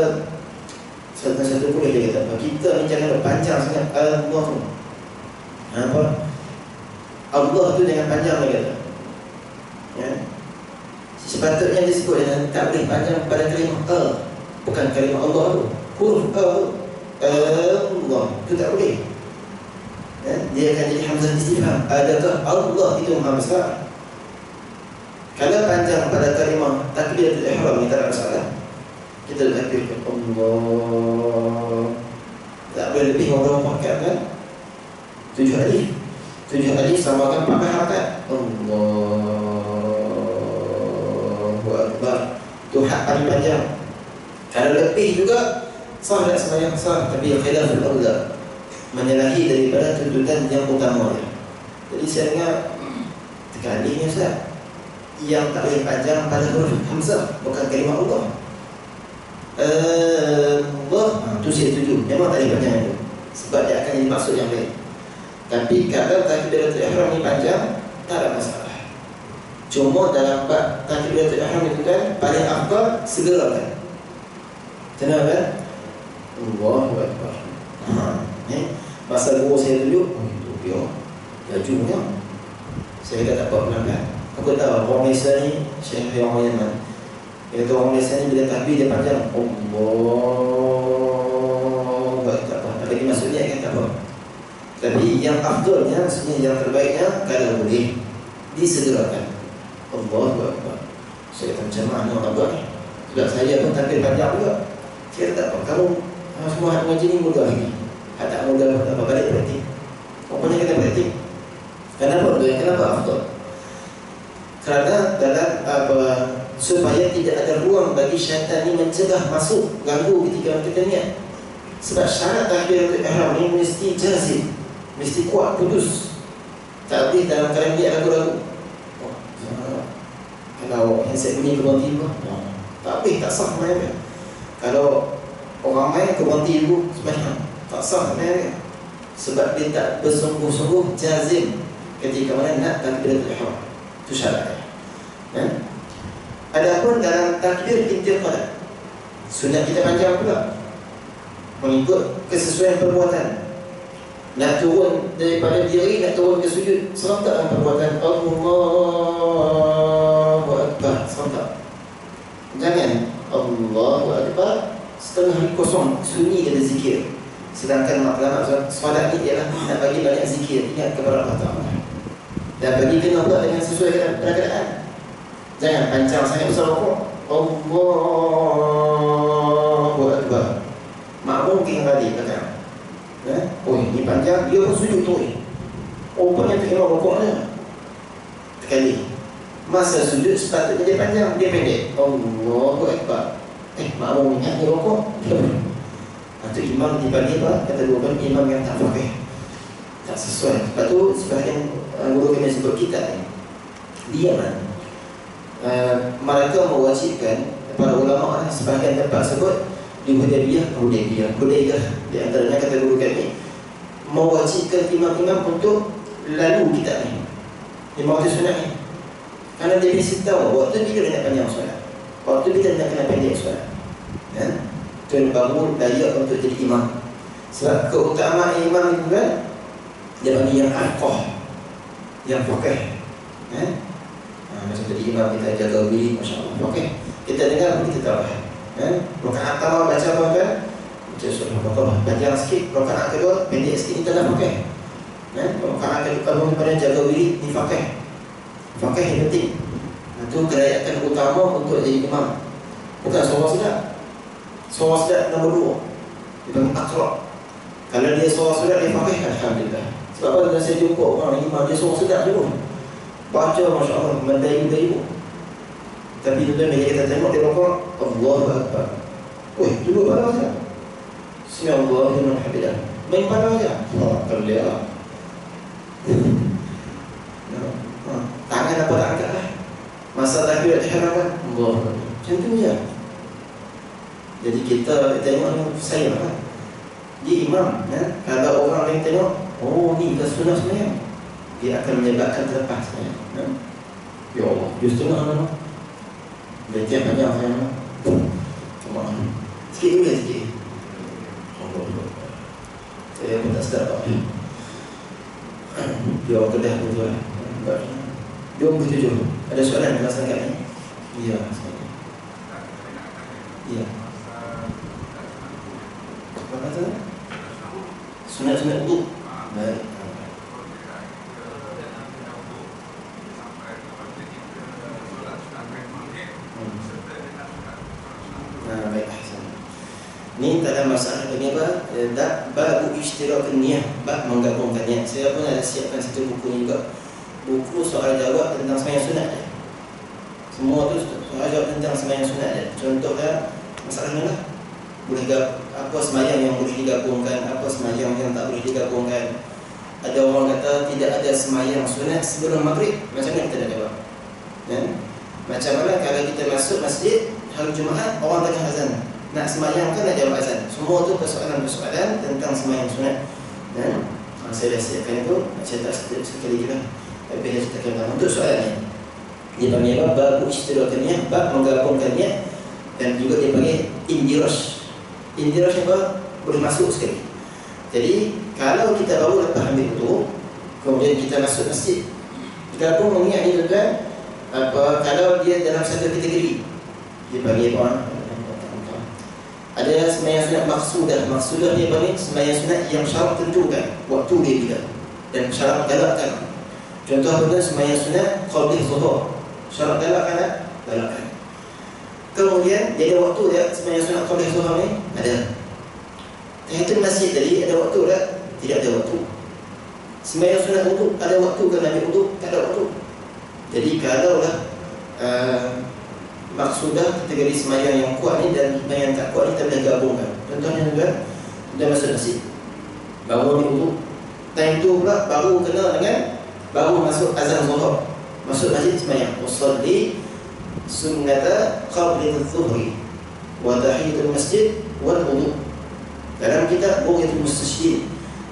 satu boleh dia kata kita ni jangan panjang sangat Allah tu. Apa? Allah tu jangan panjang lagi kata. Ya. Sepatutnya disebut dengan tak boleh panjang pada kalimah bukan kalimah Allah tu. Huruf tu Allah tu tak boleh. Ya. Dia akan jadi hamzah istifham. Adakah Allah itu Maha Besar? Kalau panjang pada kalimah takbiratul ihram ni tak ada masalah. Kita takbirkan Allah. Tak boleh lebih orang pakai kan? 7 alif. 7 alif samakan 4 harakat. Allahu akbar. Tu hak paling panjang. Kalau lebih juga sah tak sembahyang sah, tapi khilaful aula, menyalahi daripada tuntutan yang utama. Jadi saya dengar sekali ni Ustaz, yang tak boleh panjang pada huruf hamzah, bukan kalimah Allah. Allah tu saya setuju, memang tak boleh panjang itu, sebab dia akan jadi maksud yang lain. Tapi kalau takbiratul ihram ni panjang, tak ada masalah. Cuma dalam bab takbiratul ihram itu kan paling afdal segerakan. Kenapa kan? Allahu akbar. Masa guru saya tunjuk, itu dia lajunya. Saya kata tak apa pelan-pelan. Aku tahu orang Malaysia ni, Syekh orang Yaman, dia kata orang Malaysia ni bila takbir dia panjang Allah, tak apa, tak lagi maksudnya kan tak apa. Tapi yang afdalnya, maksudnya yang terbaiknya, kalau boleh disegerakan. Allahu akbar. Saya kata macam mana nak buat ni? Sebab saya pun takbir panjang juga. Saya kata tak apa, kamu semua hak mengaji ni mudah lagi. Hak tak mudah pun tak apa, balik praktik. Rupanya kita praktik. Kenapa tu? Kenapa afdal? Kerana dalam supaya tidak ada ruang bagi syaitan ni mencegah masuk, ganggu ketika kita niat. Sebab syarat takbiratul ihram ni mesti jazim, mesti kuat, putus. Tak boleh dalam keadaan niat ragu-ragu. Kalau handset bunyi keberhenti pun tak boleh, tak sah sebenarnya. Kalau orang main keberhenti dulu sebenarnya tak sah sebenarnya. Sebab dia tak bersungguh-sungguh jazim ketika mana nak takbiratul ihram. Itu syaratnya. Adapun dalam takbir intiqal, sunat kita panjang pula, mengikut kesesuaian perbuatan. Nak turun daripada diri, nak turun ke sujud, serentak dalam perbuatan Allahu akbar, serentak. Jangan Allahu akbar setengah hari kosong, sunyi kata zikir. Sedangkan maklumat solat ni ialah nak bagi banyak zikir, ingat kepada Allah Ta'ala, dan bagi kena buat dengan sesuai keadaan. Jangan panjang sangat besar rokok. Allahu akbar. Makmum kena balik belakang. Oh ini panjang, dia pun sujud tu. Rupanya tak kena rokoknya. Sekali. Masa sujud sepatutnya dia panjang, dia pendek. Allahu akbar. Makmum ingat dia rokok. Itu imam di balik apa? Kata dua kan imam yang tak pakai, tak sesuai. Sebab tu sebahagian guru kena sebut kita ni, dia mereka mewajibkan para ulama sebahagian tempat sebut di Hudaybiyah di antaranya kata guru kami mewajibkan imam-imam untuk lalu kita ni lima waktu sunat ni, kerana dia mesti tahu waktu bila dia nak panjang solat, waktu bila dia nak kena pendek solat. Itu baru layak untuk jadi imam. Sebab keutamaan imam itu kan, dia panggil yang arqah, yang fakih. Macam tadi imam kita jaga diri, Masya Allah. Okey, kita dengar pun kita tahu. Rakaat pertama baca apa kan? Baca surah Al-Baqarah, panjang sikit. Rakaat kedua pendek sikit, kita dah pakai. Rakaat kedua kalau pada jaga diri, ni pakai. Pakai yang penting. Itu kelayakan utama untuk jadi imam. Bukan suara sedap. Suara sedap nombor 2. Dia panggil akrab. Kalau dia suara sedap, dia pakai, alhamdulillah. Sebab apa kalau saya jumpa orang imam, dia suara sedap dulu, baca Masya Allah, mendayu-dayu. Tapi tuan-tuan, bila kita tengok dia rokok, Allahu akbar. Weh, duduk pada saja. Bismillahirrahmanirrahim, alhamdulillah. Main pada saja. Terlihat. Tangan apa tak angkat lah. Masa takbiratul ihram kan, Allah. Macam tu je. Jadi kita tengok saya lah. Dia imam, ya? Kalau orang lain tengok, oh ni dah sunnah sebenarnya, dia akan menyebabkan terlepas sebenarnya, ya? Ya Allah, justru nak belajar banyak saya. Cuma sikit boleh sikit. Saya pun tak sedap tak. Dia orang kedah pun tu lah. Jom bertujuh. Ada soalan dalam setakat ni? Ya. Ya. Apa kata? Sunat-sunat wudu. Baik. Baik. Ni tak ada masalah bagi apa? Bab ishtirak niat, bab menggabungkan niat. Saya pun ada siapkan satu buku juga. Buku soal jawab tentang sembahyang sunat dia. Semua tu soal jawab tentang sembahyang sunat dia. Contohnya masalahnya lah, boleh apa sembahyang yang boleh digabungkan, apa sembahyang yang tak boleh digabungkan. Ada orang kata tidak ada sembahyang sunat sebelum maghrib. Macam mana kita nak jawab? Ya? Macam mana kalau kita masuk masjid hari Jumaat, orang tengah azan, nak sembahyang kan nak jawab azan. Semua tu persoalan-persoalan tentang sembahyang sunat. Ya? Saya dah siapkan itu, saya tak sekali lagi lah. Tapi saya ceritakan untuk soalan ni. Dia panggil apa? Bab ishtirak niat, bab menggabungkan niat, dan juga dia panggil indiraj. Indiraj apa? Boleh masuk sekali. Jadi kalau kita baru lepas ambil wudu, kemudian kita masuk masjid, gabung niat ni tuan-tuan, apa, kalau dia dalam satu kategori, dia panggil apa? Ada sembahyang sunat maksudah. Maksudah dia panggil sembahyang sunat yang syarat tentukan waktu dia bila, dan syarat galakkan. Contoh apa tu? Sembahyang sunat qabliyah zuhur, syarat galakkan. Kemudian dia ada waktu dia sembahyang sunat qabliyah zuhur ni ada. Tahiyatul masjid tadi ada waktu tak? Tidak ada waktu. Sembahyang sunat wudu ada waktu ke Nabi wudu? Tak ada waktu. Jadi kalaulah maksudah kategori sembahyang yang kuat ni dan sembahyang tak kuat ni kita boleh gabungkan. Contohnya tuan, kita masuk masjid, baru ambil wudu, time tu pula baru kena dengan baru masuk azan zuhur, masuk masjid sembahyang usolli sunnata qabliyat zuhri wa tahiyatul masjid wal wudu. Dalam kitab Bughatul Mustashhid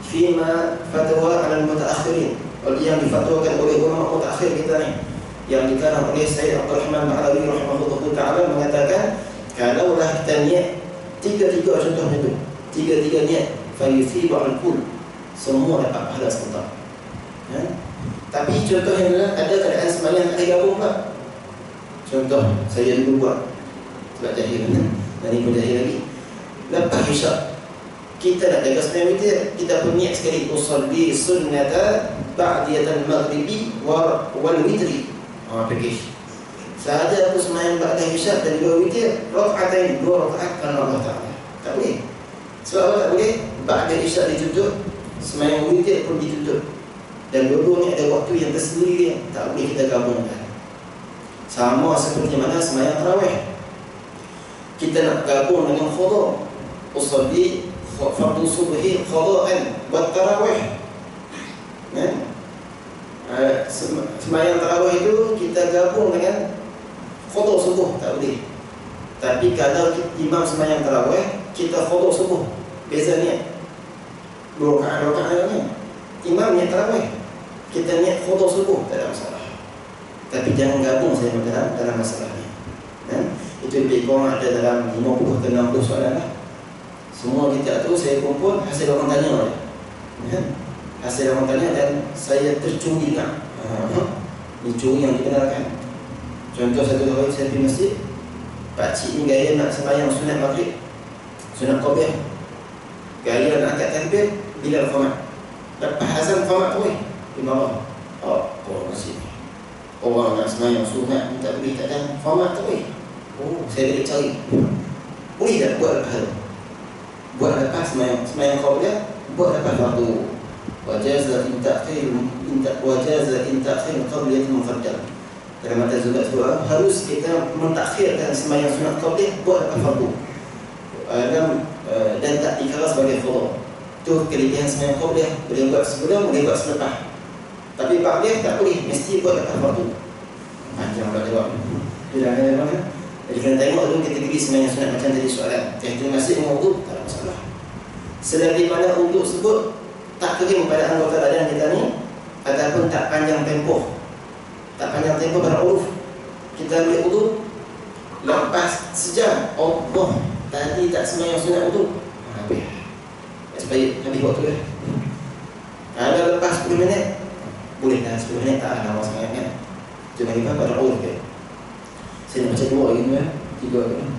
fima fatwa ala al-mutaakhirin, yang difatwakan oleh ulama mutaakhir kita ni, yang dikarang oleh Sayyid Abdul Rahman Ba'alawi rahimahullah ta'ala, mengatakan kalaulah kita niat tiga-tiga, contohnya tu tiga-tiga niat, fayusibu al-kul, semua dapat pahala serentak. Ya? Tapi contohnya adalah ada keadaan sembahyang tak digabung pula. Contoh saya dulu buat sebab jahil, dan ini pun jahil lagi. Lepas isyak kita nak jaga sembahyang witir, kita pun niat sekali usolli sunnata ba'diyatal maghribi wal witri. Package. Sahaja aku sembahyang ba'da isyak dan dua witir, rakaatain, dua rakaat kerana Allah Ta'ala. Tak boleh. Sebab apa tak boleh? Ba'da isyak ditutup, sembahyang witir pun ditutup. Dan dua-duanya ada waktu yang tersendiri dia, tak boleh kita gabungkan. Sama seperti mana sembahyang tarawih. Kita nak gabung dengan khudhu. Usolli fardu subhi khudhu'an buat tarawih. Ya? Sembahyang tarawih itu kita gabung dengan khudhu subuh, tak boleh. Tapi kalau imam sembahyang tarawih, kita khudhu subuh, beza niat. Dua rakaat ni. Imam niat tarawih, kita niat khudhu subuh, tak ada masalah. Tapi jangan gabung saya dalam masalah ni. Ya? Itu lebih kurang ada dalam 50 ke 60 soalan lah. Semua kita tu saya kumpul hasil orang tanya. Ya? Hasil orang tanya dan saya tercuri ingat. Ini curi yang dibenarkan. Contoh satu hari saya pergi masjid, pakcik ni gaya nak sembahyang sunat maghrib, sunat qabliyah, gaya nak angkat takbir bila qamat. Lepas azan qamat tu di bawah. Oh masjid ni orang nak sembahyang sunat ni tak boleh, tak ada qamat tu. Oh saya boleh cari. Boleh tak buat lepas tu? Buat lepas sembahyang qabliyah, buat lepas fardu. Wajaza in ta'khir qabliyah muqaddam. Dalam mata Zubat surah harus kita mentakhirkan sembahyang sunat qabliyah buat lepas fardu. dan tak dikira sebagai qada. Itu kelebihan sembahyang qabliyah, boleh buat sebelum, boleh buat selepas. Tapi ba'diyah tak boleh, mesti buat lepas waktu. Panjang pula jawab. Tidak ada mana. Jadi kena tengok tu kategori sembahyang sunat macam tadi soalan. Yang masih dengan wudu tak ada masalah. Selagi mana wudu sebut tak kering pada anggota badan kita ni, ataupun tak panjang tempoh. Tak panjang tempoh pada uruf. Kita ambil wudu, lepas sejam, Allah tadi tak sembahyang sunat wudu. Habis. Supaya habis waktu dia. Kalau lepas 10 minit, boleh dah 10 minit tak lama sangat kan. Cuma kita pada uruf ke. Saya nak baca 2 lagi kan? 3 lagi kan?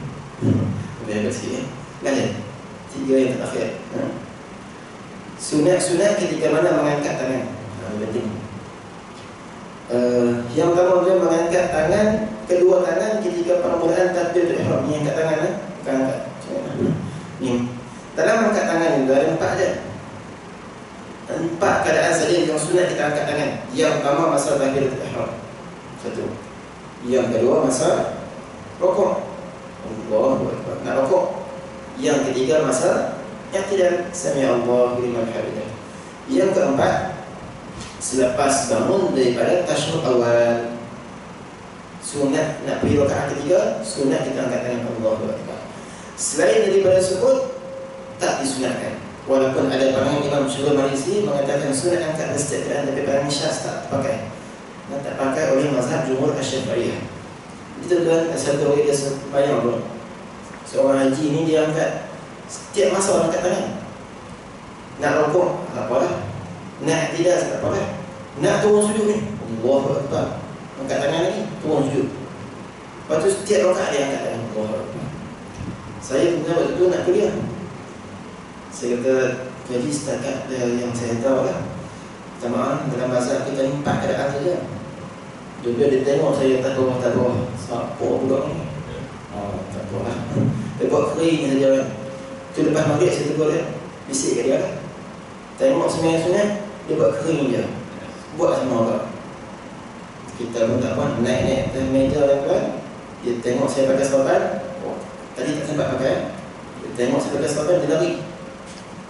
Boleh agak sikit kan? Kan? 3 yang terakhir. Sunat-sunat ketika mana mengangkat tangan. Penting. Yang pertama dia mengangkat tangan, kedua tangan ketika permulaan takbiratul ihram. Ni angkat tangan kan? Bukan angkat. Ni. Dalam angkat tangan itu ada 4 je. 4 keadaan saja yang sunat kita angkat tangan. Yang pertama masa takbiratul ihram. 1. Yang kedua masa rukuk. Allahu akbar. Nak rukuk. Yang ketiga masa i'tidal. Sami Allahu liman hamidah. Yang keempat selepas bangun daripada tasyahud awal. Sunat nak pergi rakaat ketiga, sunat kita angkat tangan Allahu akbar. Selain daripada sujud tak disunatkan. Walaupun ada pandangan Imam Syukur Marisi mengatakan sunat angkat setiap keadaan, tapi pandangan Syas tak pakai. Dan tak pakai oleh mazhab Jumhur Asy-Syafi'iyah. Itu kan satu orang dia sembahyang bro. Seorang haji ni dia angkat setiap masa orang angkat tangan. Nak rukuk tak apalah. Nak tidak tak apalah. Nak turun sujud ni, Allahu akbar. Angkat tangan lagi, turun sujud. Lepas tu setiap rakaat dia angkat tangan. Allahu akbar. Saya pernah waktu tu nak kuliah. Saya kata, jadi setakat yang saya tahu lah, jemaah dalam mazhab kita ni 4 keadaan saja. Dulu dia tengok saya tak bawah. Siapa budak ni? Tak tahu lah. Dia buat kering saja kan. Tu lepas maghrib saya tegur dia, bisik kat dia lah. Tengok sembahyang sunat, dia buat kering je. Buat sama orang. Kita pun tak buat, naik atas meja kan. Dia tengok saya pakai sarban. Tadi tak sempat pakai. Dia tengok saya pakai sarban, dia lari.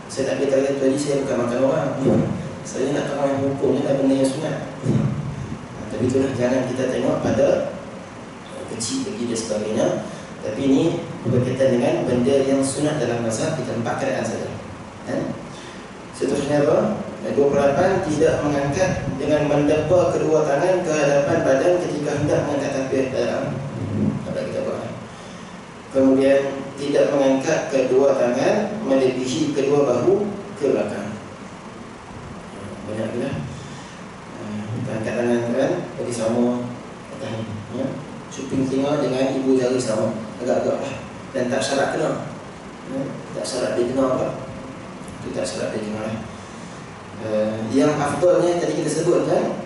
Saya tak boleh kata tadi saya bukan makan orang. Saya nak tahu yang hukumnya dan benda yang sunat. Tapi itulah, jangan kita tengok pada kecil lagi dan sebagainya. Tapi ini berkaitan dengan benda yang sunat dalam mazhab kita 4 keadaan saja. Seterusnya apa? 28, tidak mengangkat dengan mendepa kedua tangan ke hadapan badan ketika hendak mengangkat takbir dalam. Ada kita buat. Kemudian tidak mengangkat kedua tangan melebihi kedua bahu ke belakang. Banyak juga. Kita angkat tangan kan, bagi sama atas ni. Cuping telinga dengan ibu jari sama, agak-agak lah. Dan tak syarat kena. Tak syarat dia kena apa? Itu tak syarat dia kena lah. Yang afdalnya tadi kita sebut kan,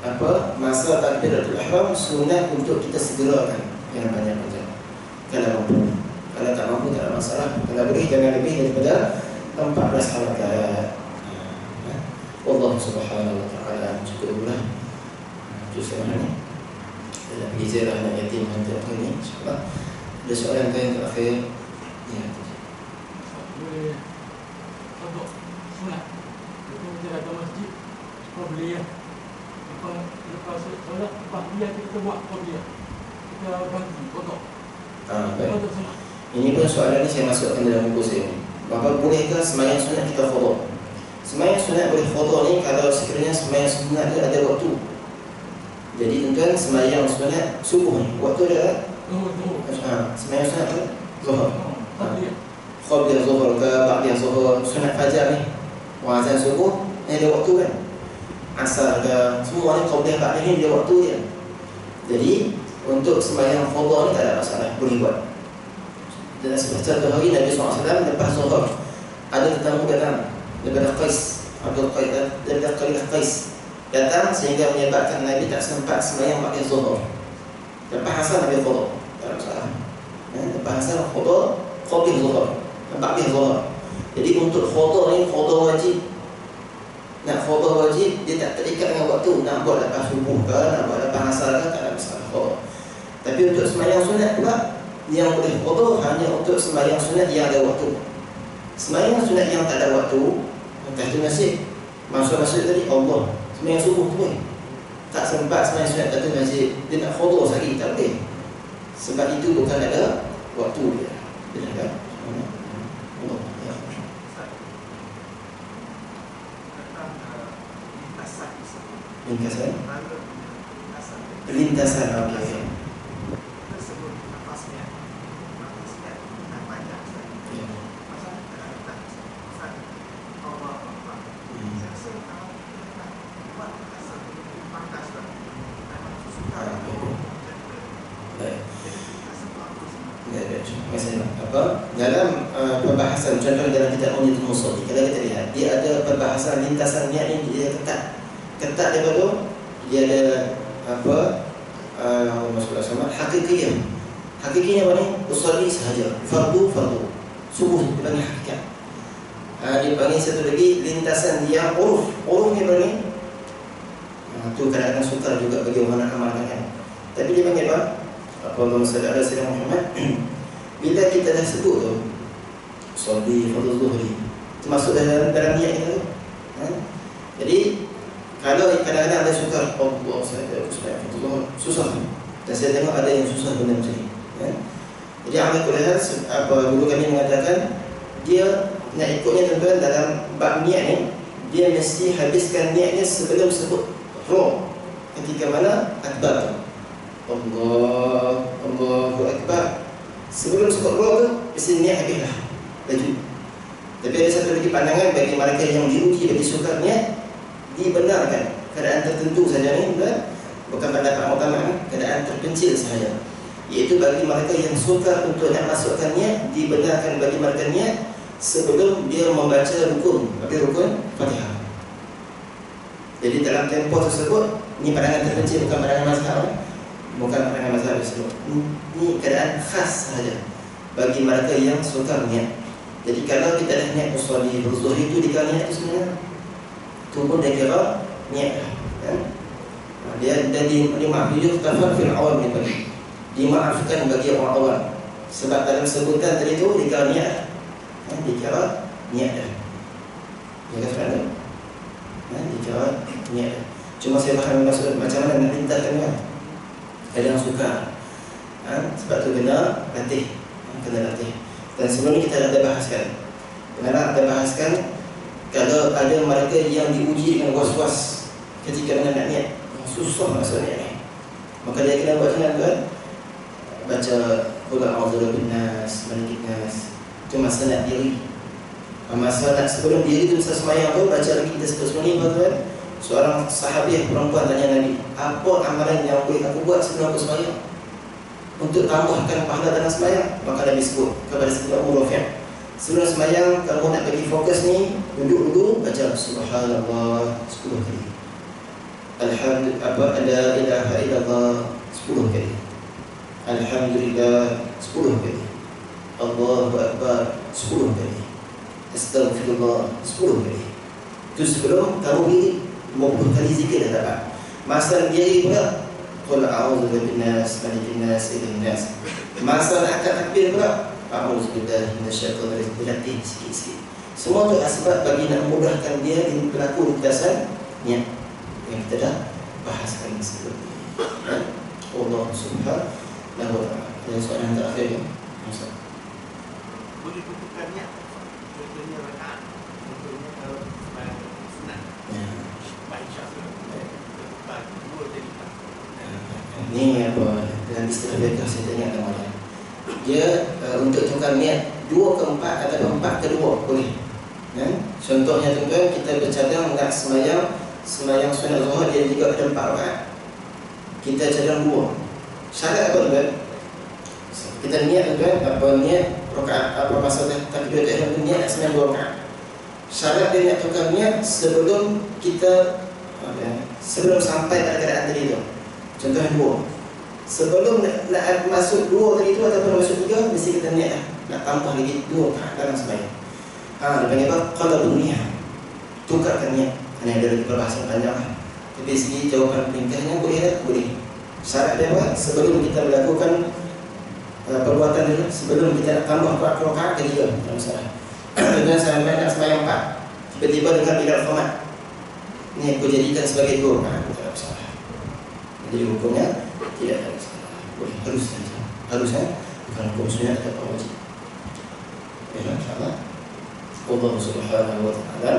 apa, masa takbiratul ihram sunat untuk kita segerakan yang banyak-banyak. Kalau mampu. Kalau tak mampu tak ada masalah. Kalau boleh jangan lebih daripada 14 halakat. Allah subhanahu wa ta'ala cukup dulu lah. Justru mana ni kita pergi ziarah anak yatim nanti hari ni, insyaAllah. Ada soalan yang terakhir. Ya, boleh untuk sunat itu kita datang masjid qabliyah. Lepas solat qabliyah kita buat qabliyah, kita ganti kotak. Baik. Ini pun soalan ni saya masukkan dalam buku saya ni. Bahawa bolehkah sembahyang sunat kita qada? Sembahyang sunat boleh qada ni kalau sekiranya sembahyang sunat dia ada waktu. Jadi tuan-tuan, sembahyang sunat subuh ni waktu dia sembahyang sunat tu zuhur. Qabliyah zuhur ke ba'diyah zuhur, sunat fajar ni, azan subuh ni ada waktu kan. Asar ke, semua ni qabliyah ba'diyah ni dia waktu dia. Jadi untuk sembahyang qada ni tak ada masalah, boleh buat. Dan satu hari Nabi SAW lepas zuhur ada tetamu datang daripada Qais, Abdul Qais, daripada kabilah Qais datang sehingga menyebabkan Nabi tak sempat sembahyang ba'diyah zuhur. Lepas asar Nabi qada, tak ada masalah. Lepas asar qada qabliyah zuhur, ba'diyah zuhur. Jadi untuk qada ni qada wajib. Nak qada wajib dia tak terikat dengan waktu, nak buat lepas subuh ke, nak buat lepas asar ke, tak ada masalah qada. Tapi untuk sembahyang sunat pula yang boleh qada hanya untuk sembahyang sunat yang ada waktu. Sembahyang sunat yang tak ada waktu, entah itu masjid, masuk tadi Allah, sembahyang subuh tu pun tak sempat sembahyang sunat kat masjid, dia nak qada sekali tak boleh. Sebab itu bukan ada waktu dia. Dia ada Allah. Ya. Lintasan okey. Dalam perbahasan, contoh dalam kitab Umdatul Musalli, kalau kita lihat dia ada perbahasan lintasan niat ni, dia ketat daripada dia ada apa maksudnya sama hakikiyah. Hakikiyah apa ni? Usalli sahaja, fardu subuh dipanggil hakikat. Dipanggil satu lagi lintasan yang uruf ni apa ni? Tu kadang-kadang sukar juga bagi orang nak amalkan kan. Tapi dia panggil apa? Allahumma salli ala sayyidina Muhammad. Bila kita dah sebut tu usalli fardu zuhri, termasuk dalam niat kita tu. Jadi kalau kadang-kadang ada sukar, Allah saya susah. Dan saya tengok ada yang susah benda macam ni. Jadi amal kuliah apa dulu kami mengatakan dia nak ikutnya tuan-tuan dalam bab niat ni, dia mesti habiskan niatnya sebelum sebut roh. Ketika mana akbar, Allahu akbar. Sebelum sebut roh tu mesti niat habislah. Laju. Tapi ada satu lagi pandangan bagi mereka yang diuji bagi sukar niat, dibenarkan keadaan tertentu saja ni, bukan pendapat utama, keadaan terpencil sahaja. Iaitu bagi mereka yang sukar untuk nak masukkan niat, dibenarkan bagi mereka niat sebelum dia membaca rukun Fatihah. Jadi dalam tempoh tersebut, ni pandangan terpencil, bukan pandangan mazhab, tersebut. Ni keadaan khas sahaja bagi mereka yang sukar niat. Jadi kalau kita dah niat usolli zuhri itu dikira niat itu sebenarnya itu pun dia kira niat kan? Dia dimaafkan fil awam ni, dimaafkan bagi orang awam. Sebab dalam sebutan tadi itu dikira niat, dikira niat dah. Ya kan? Dikira niat dah. Cuma saya faham maksud macam mana nak lintaskan kan? Ada yang suka, sebab tu kena latih. Dan sebelum ni kita dah bahaskan, kalau ada mereka yang diuji dengan was-was ketika nak niat, susah maksudnya ni, maka dia kena buat macam kan? Baca qul a'udzu binnas, malikin nas. Itu masalah diri. Masalah sebelum diri tu sembahyang tu baca lagi kita sebut semua ni tuan. Seorang sahabiah perempuan tanya Nabi, apa amalan yang boleh aku buat sebelum aku sembahyang untuk tambahkan pahala dalam sembahyang? Maka Nabi sebut kepada Sayyidina Abu Rafi', sebelum sembahyang kamu nak bagi fokus ni, duduk dulu baca subhanallah 10 kali, alhamdulillah, la ilaha illallah 10 kali, alhamdulillah 10 kali, Allahu akbar 10 kali, astaghfirullah 10 kali. Itu sebelum kamu diri 50 kali zikir dah dapat. Masa diri pula qul a'udzu binnas, malikin nas, ilahin nas. Masa nak angkat takbir pula a'udzu billahi minasyaitonir rajim, dilatih sikit-sikit. Semua tu asbab bagi nak memudahkan dia di berlaku lintasan niat yang kita dah bahaskan sebelum ini. Allah subhanahu wa ta'ala. Dan soalan terakhir boleh tentukan niat, contohnya rakaat, contohnya kalau sembahyang sunat, baca ni apa dalam istilah fiqh saya tengok namanya. Dia untuk tukar niat 2 ke 4 atau 4 ke 2 boleh. Contohnya tuan-tuan, kita bercadang nak sembahyang sunat zuhur, dia juga ada 4 rakaat. Kita cadang 2. Syarat apa tuan? Kita niat tuan, apa niat rakaat, apa masa takbiratul ihram niat sembahyang 2 rakaat. Syarat dia nak tukar niat sebelum kita sebelum sampai pada keadaan tadi tu. Contohnya 2. Sebelum nak masuk 2 tadi tu ataupun masuk 3, mesti kita niat dah nak tambah lagi 2 dalam sembahyang. Dia panggil apa? Qalbun niat. Tukarkan niat. Ini ada lagi perbahasan panjang. Tapi segi jawapan ringkasnya boleh tak? Boleh. Syarat dia apa? Sebelum kita melakukan perbuatan dulu sebelum kita nak tambah rakaat ketiga dalam salat. Dengan saya nak sembahyang 4, tiba-tiba dengar tidak format. Ini aku jadikan sebagai 2 rakaat dalam salat. Jadi hukumnya tidak ada masalah. Boleh harus saja. Harus bukan hukum sunat atau wajib. Ya, insya-Allah. Allah Subhanahu wa taala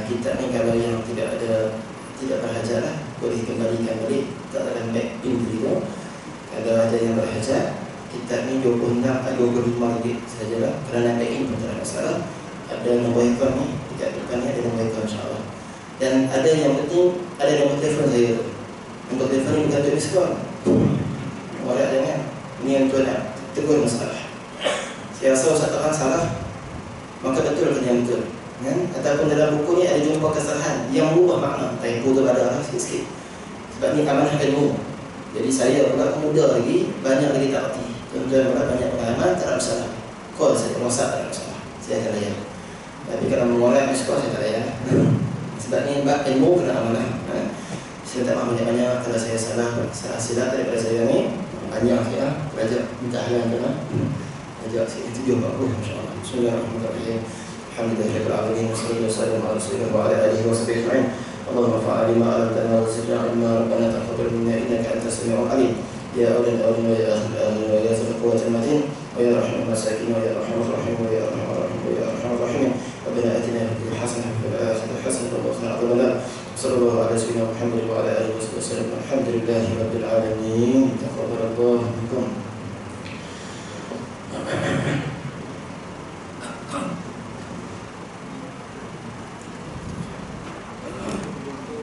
kita ni kalau yang tidak berhajat lah, boleh kembalikan balik tak dalam beg pintu itu. Kalau ada yang berhajat, kita ni 26 atau 25 ringgit sajalah, kerana beg ini pun tak ada masalah. Ada nombor handphone ni, dekat depan ni ada nombor handphone, insya-Allah. Dan ada yang penting, ada nombor telefon saya tu. Nombor telefon ni bukan untuk miss call. Orang jangan, ini yang tuan nak tegur masalah. Saya rasa Ustaz Tahan salah, maka betul kan yang betul. Kan? Ataupun dalam buku ni ada jumpa kesalahan yang mengubah makna, typo tu ada sikit-sikit. Sebab ni amanah ilmu. Jadi saya pula muda lagi, banyak lagi tak erti. Tuan-tuan pula banyak pengalaman, tak ada masalah. Call saya, WhatsApp tak ada masalah. Saya akan layan. Tapi kalau mengolak miskol saya tak layan. Sebab ni ilmu kena amanah. Saya tak mahu banyak-banyak kalau saya salah silap daripada saya ni. Banyak saya belajar minta halang kena. Belajar sikit 7 aku insya-Allah. Bismillahirrahmanirrahim. Alhamdulillahirabbil alamin wassalatu wassalamu ala rasulillah wa ala alihi washabihi ajma'in. Allahumma fa'alna ma 'allamtana wa zidna ilma rabbana taqabbal minna innaka antas samiul 'alim. Ya awwal al-awwalin wa ya akhir al-akhirin wa ya dzal quwwati al-matin wa ya rahimul masakin wa ya arhamur rahim wa ya arhamur rahim wa ya arhamur rahim. Rabbana atina fid dunya hasanah wa fil akhirati hasanah wa qina adhaban nar. Sallallahu ala sayyidina Muhammad wa ala alihi wasallam. Alhamdulillahirabbil alamin. Taqabbalallahu minkum.